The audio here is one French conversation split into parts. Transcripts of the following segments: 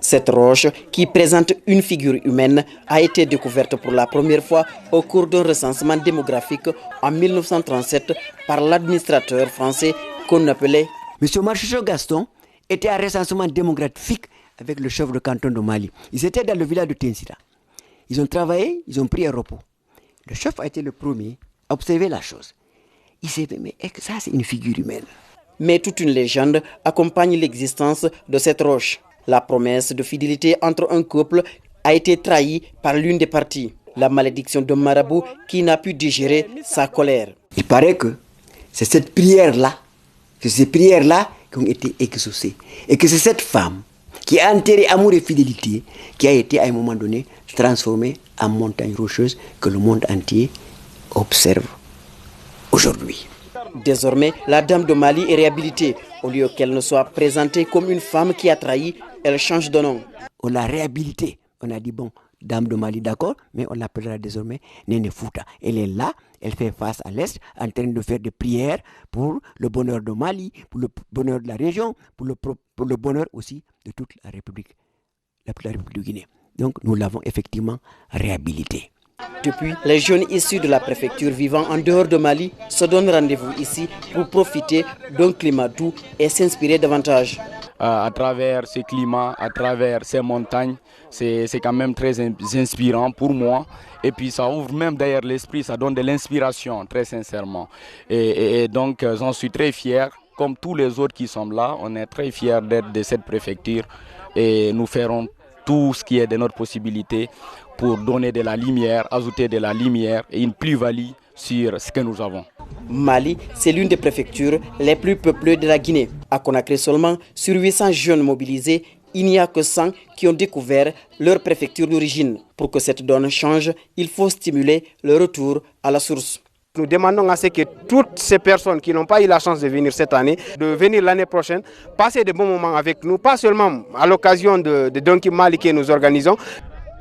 Cette roche, qui présente une figure humaine, a été découverte pour la première fois au cours d'un recensement démographique en 1937 par l'administrateur français qu'on appelait M. Marcheseau Gaston était à recensement démographique avec le chef de canton de Mali. Ils étaient dans le village de Tensira. Ils ont travaillé, ils ont pris un repos. Le chef a été le premier à observer la chose. Il s'est dit, mais ça c'est une figure humaine. Mais toute une légende accompagne l'existence de cette roche. La promesse de fidélité entre un couple a été trahie par l'une des parties. La malédiction d'un marabout qui n'a pu digérer sa colère. Il paraît que c'est cette prière-là, c'est ces prières-là qui ont été exaucées. Et que c'est cette femme qui a enterré amour et fidélité qui a été à un moment donné transformée en montagne rocheuse que le monde entier observe aujourd'hui. Désormais, la dame de Mali est réhabilitée. Au lieu qu'elle ne soit présentée comme une femme qui a trahi, elle change de nom. On l'a réhabilitée. On a dit, bon, dame de Mali, d'accord, mais on l'appellera désormais Néné Fouta. Elle est là, elle fait face à l'Est, en train de faire des prières pour le bonheur de Mali, pour le bonheur de la région, pour le bonheur aussi de toute la République de Guinée. Donc, nous l'avons effectivement réhabilitée. Depuis, les jeunes issus de la préfecture vivant en dehors de Mali se donnent rendez-vous ici pour profiter d'un climat doux et s'inspirer davantage. À travers ce climat, à travers ces montagnes, c'est quand même très inspirant pour moi. Et puis ça ouvre même d'ailleurs l'esprit, ça donne de l'inspiration, très sincèrement. Et donc j'en suis très fier, comme tous les autres qui sont là, on est très fiers d'être de cette préfecture. Et nous ferons tout ce qui est de notre possibilité pour donner de la lumière, ajouter de la lumière et une plus-value sur ce que nous avons. Mali, c'est l'une des préfectures les plus peuplées de la Guinée. À Conakry seulement, sur 800 jeunes mobilisés, il n'y a que 100 qui ont découvert leur préfecture d'origine. Pour que cette donne change, il faut stimuler le retour à la source. Nous demandons à ce que toutes ces personnes qui n'ont pas eu la chance de venir cette année, de venir l'année prochaine, passer de bons moments avec nous, pas seulement à l'occasion de Donkey Mali que nous organisons.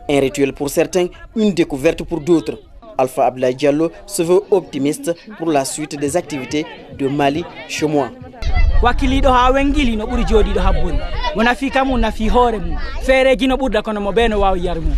Un rituel pour certains, une découverte pour d'autres. Alpha Abdoulaye Diallo se veut optimiste pour la suite des activités de Mali chez moi. Wakiliɗo ha wengili no ɓuri jooɗiɗo habboni wona fi kam na fi hoore mum feereji no ɓurda kono mo ɓe no wawi yarmu